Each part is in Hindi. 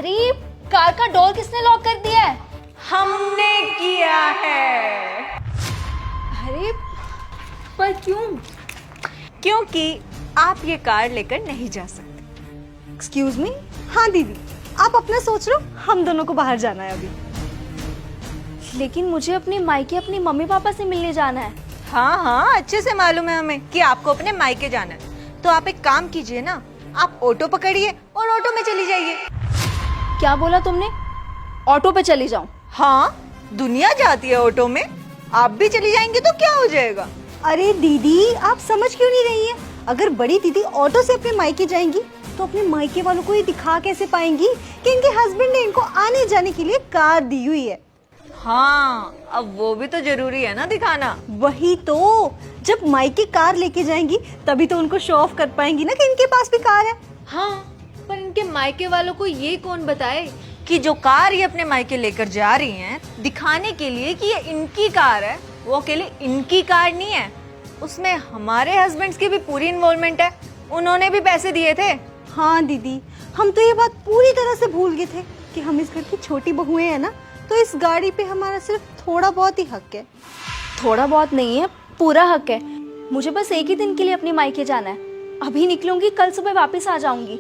अरे कार का डोर किसने लॉक कर दिया है? हमने किया है। अरे पर क्यों? क्योंकि आप ये कार लेकर नहीं जा सकते। Excuse me. हाँ दीदी, आप अपना सोच लो, हम दोनों को बाहर जाना है अभी। लेकिन मुझे अपने मायके अपनी मम्मी पापा से मिलने जाना है। हाँ, अच्छे से मालूम है हमें कि आपको अपने मायके जाना है। तो आप एक काम कीजिए ना, आप ऑटो पकड़िए और ऑटो में चली जाइए। क्या बोला तुमने? ऑटो पे चली जाऊं? हाँ, दुनिया जाती है ऑटो में, आप भी चली जाएंगी तो क्या हो जाएगा। अरे दीदी, आप समझ क्यों नहीं रही हैं? अगर बड़ी दीदी ऑटो से अपने मायके जाएंगी तो अपने मायके वालों को ये दिखा कैसे पाएंगी कि इनके हस्बैंड ने इनको आने जाने के लिए कार दी हुई है। हाँ, अब वो भी तो जरूरी है ना दिखाना। वही तो, जब मायके कार लेके जाएंगी तभी तो उनको शो ऑफ कर पाएंगी ना कि इनके पास भी कार है। हाँ, पर इनके मायके वालों को ये कौन बताए कि जो कार ये अपने मायके लेकर जा रही हैं, दिखाने के लिए कि ये इनकी कार है, वो अकेले इनकी कार नहीं है, उसमें हमारे हस्बैंड्स की भी पूरी इन्वॉल्वमेंट है। उन्होंने भी पैसे दिए थे। हाँ दीदी, हम तो ये बात पूरी तरह से भूल गए थे कि हम इस घर की छोटी बहुएं हैं ना, तो इस गाड़ी पे हमारा सिर्फ थोड़ा बहुत ही हक है। थोड़ा बहुत नहीं है, पूरा हक है। मुझे बस एक ही दिन के लिए अपने मायके जाना है। अभी निकलूंगी, कल सुबह वापस आ जाऊंगी।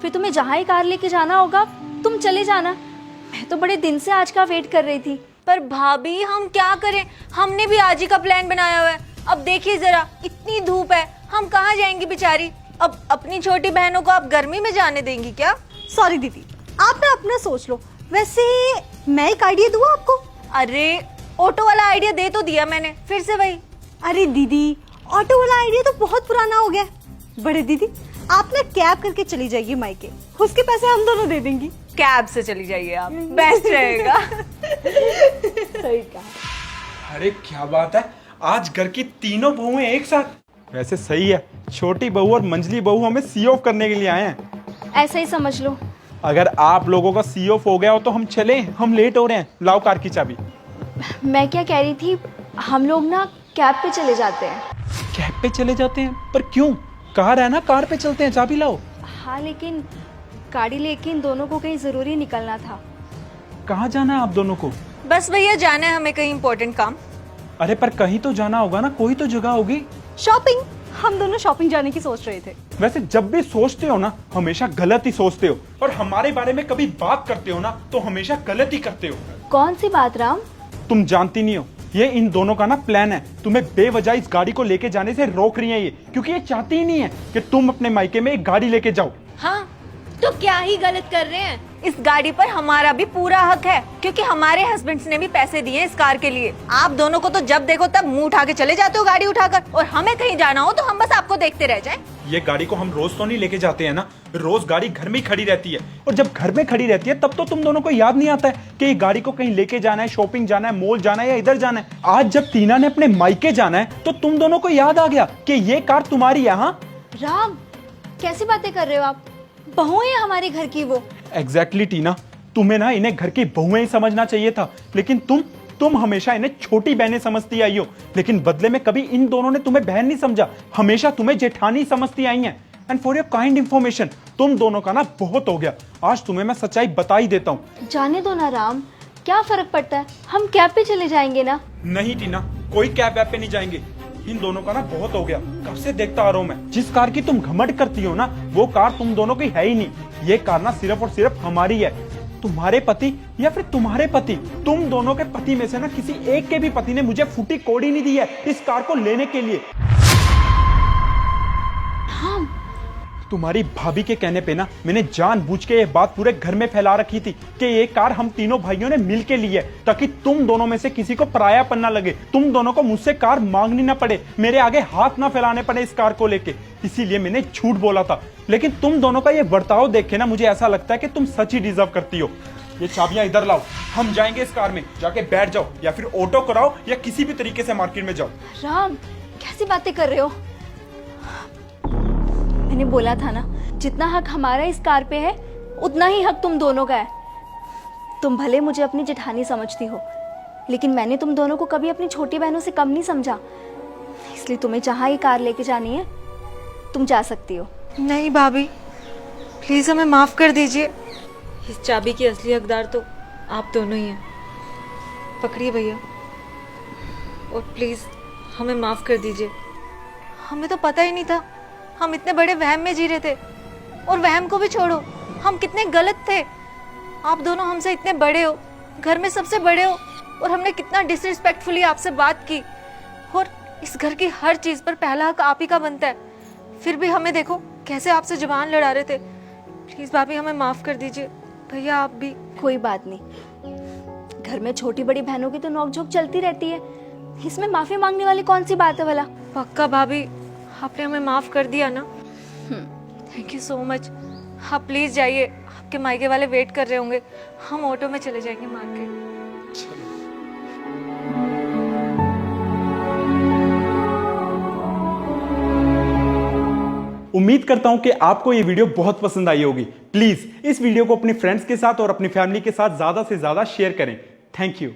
फिर तुम्हें जहाँ ही कार लेके जाना होगा तुम चले जाना। मैं तो बड़े दिन से आज का वेट कर रही थी। पर भाभी, हम क्या करें, हमने भी आज ही का प्लान बनाया हुआ है। अब देखिए जरा, इतनी धूप है, हम कहाँ जाएंगे बेचारी। अब अपनी छोटी बहनों को आप गर्मी में जाने देंगी क्या? सॉरी दीदी, आप ना अपना सोच लो। वैसे मैं एक आइडिया दूँ आपको? अरे ऑटो वाला आइडिया दे तो दिया मैंने, फिर से वही। अरे दीदी, ऑटो वाला आइडिया तो बहुत पुराना हो गया। बड़े दीदी, आप ना कैब करके चली जाइए मायके, उसके पैसे हम दोनों दे देंगी। कैब से चली जाइए आप, बेस्ट रहेगा। सही कहा। अरे क्या बात है, आज घर की तीनों बहुएं एक साथ। वैसे सही है, छोटी बहू और मंझली बहू हमें सी ऑफ करने के लिए आए हैं। ऐसा ही समझ लो। अगर आप लोगों का सी ऑफ हो गया हो तो हम चले, हम लेट हो रहे हैं। लाओ कार की चाबी। मैं क्या कह रही थी, हम लोग ना कैब पे चले जाते हैं। कैब पे चले जाते हैं? पर क्यों? कार है ना, कार पे चलते हैं, चाबी लाओ। हाँ, लेकिन गाड़ी लेके इन दोनों को कहीं जरूरी निकलना था। कहाँ जाना है आप दोनों को? बस भैया, जाना है हमें कहीं इम्पोर्टेंट काम। अरे पर कहीं तो जाना होगा ना, कोई तो जगह होगी। शॉपिंग, हम दोनों शॉपिंग जाने की सोच रहे थे। वैसे जब भी सोचते हो ना, हमेशा गलत ही सोचते हो, और हमारे बारे में कभी बात करते हो ना तो हमेशा गलत ही करते हो। कौन सी बात राम? तुम जानती नहीं हो, ये इन दोनों का ना प्लान है। तुम्हें बेवजह इस गाड़ी को लेके जाने से रोक रही है ये, क्योंकि ये चाहती ही नहीं है कि तुम अपने मायके में एक गाड़ी लेके जाओ। हाँ, तो क्या ही गलत कर रहे हैं। इस गाड़ी पर हमारा भी पूरा हक है, क्योंकि हमारे हस्बैंड्स ने भी पैसे दिए इस कार के लिए। आप दोनों को तो जब देखो तब मुंह उठा के चले जाते हो गाड़ी उठाकर, और हमें कहीं जाना हो तो हम बस आपको देखते रह जाएं। ये गाड़ी को हम रोज तो नहीं लेके जाते हैं ना, रोज गाड़ी घर में ही खड़ी रहती है। और जब घर में खड़ी रहती है तब तो तुम दोनों को याद नहीं आता है कि ये गाड़ी को कहीं लेके जाना है, शॉपिंग जाना है, मॉल जाना है या इधर जाना है। आज जब टीना ने अपने मायके जाना है तो तुम दोनों को याद आ गया कि ये कार तुम्हारी है। हाँ राम, कैसी बातें कर रहे हो आप? बहू है हमारे घर की वो। एग्जैक्टली टीना, तुम्हें ना इन्हें घर की बहुएं ही समझना चाहिए था, लेकिन तुम हमेशा इन्हें छोटी बहनें समझती आई हो। लेकिन बदले में कभी इन दोनों ने तुम्हें बहन नहीं समझा, हमेशा तुम्हें जेठानी समझती आई हैं। And for your kind information, तुम दोनों का ना बहुत हो गया। आज तुम्हें मैं सच्चाई बता ही देता हूँ। जाने दो ना राम, क्या फर्क पड़ता है, हम कैब पे चले जाएंगे ना। नहीं टीना, कोई कैब वैब पे नहीं जाएंगे। इन दोनों का ना बहुत हो गया, कब से देखता आ रहा हूँ मैं। जिस कार की तुम घमंड करती हो ना, वो कार तुम दोनों की है ही नहीं। ये कार ना सिर्फ और सिर्फ हमारी है। तुम्हारे पति या फिर तुम्हारे पति, तुम दोनों के पति में से ना किसी एक के भी पति ने मुझे फूटी कौड़ी नहीं दी है इस कार को लेने के लिए। हाँ, तुम्हारी भाभी के कहने पे ना मैंने जानबूझ के ये बात पूरे घर में फैला रखी थी कि ये कार हम तीनों भाइयों ने मिल के ली है, ताकि तुम दोनों में से किसी को परायापन ना लगे, तुम दोनों को मुझसे कार मांगनी ना पड़े, मेरे आगे हाथ ना फैलाने पड़े इस कार को लेके। इसीलिए मैंने झूठ बोला था। लेकिन तुम दोनों का ये बर्ताव देख के ना मुझे ऐसा लगता है कि तुम सच ही डिजर्व करती हो। ये चाबियां इधर लाओ, हम जाएंगे इस कार में, जाके बैठ जाओ या फिर ऑटो कराओ या किसी भी तरीके से मार्केट में जाओ। राम, कैसी बातें कर रहे हो? मैंने बोला था ना, जितना हक हमारा इस कार पे है उतना ही हक तुम दोनों का है। तुम भले मुझे अपनी जेठानी समझती हो, लेकिन मैंने तुम दोनों को कभी अपनी छोटी बहनों से कम नहीं समझा। इसलिए तुम्हें जहाँ ये कार लेके जानी है तुम जा सकती हो। नहीं भाभी, प्लीज हमें माफ कर दीजिए। इस चाबी की असली हकदार तो आप दोनों ही हैं। पकड़िए भैया, और प्लीज हमें माफ कर दीजिए। हमें तो पता ही नहीं था, हम इतने बड़े वहम में जी रहे थे। और वहम को भी छोड़ो, हम कितने गलत थे। आप दोनों हमसे इतने बड़े हो, घर में सबसे बड़े हो, और हमने कितना डिसरिस्पेक्टफुली आपसे बात की। और इस घर की हर चीज पर पहला हक आप ही का बनता है, फिर भी हमें देखो कैसे आपसे जुबान लड़ा रहे थे। प्लीज भाभी हमें माफ कर दीजिए। भैया आप भी। कोई बात नहीं, घर में छोटी बड़ी बहनों की तो नोकझोंक चलती रहती है, इसमें माफी मांगने वाली कौन सी बात है भला। पक्का भाभी, आपने हमें माफ कर दिया ना। Thank you so much. आप प्लीज जाइए, आपके मायके वाले वेट कर रहे होंगे। हम ऑटो में चले जाएंगे मार्केट। उम्मीद करता हूं कि आपको ये वीडियो बहुत पसंद आई होगी। प्लीज इस वीडियो को अपने फ्रेंड्स के साथ और अपनी फैमिली के साथ ज्यादा से ज्यादा शेयर करें। Thank you.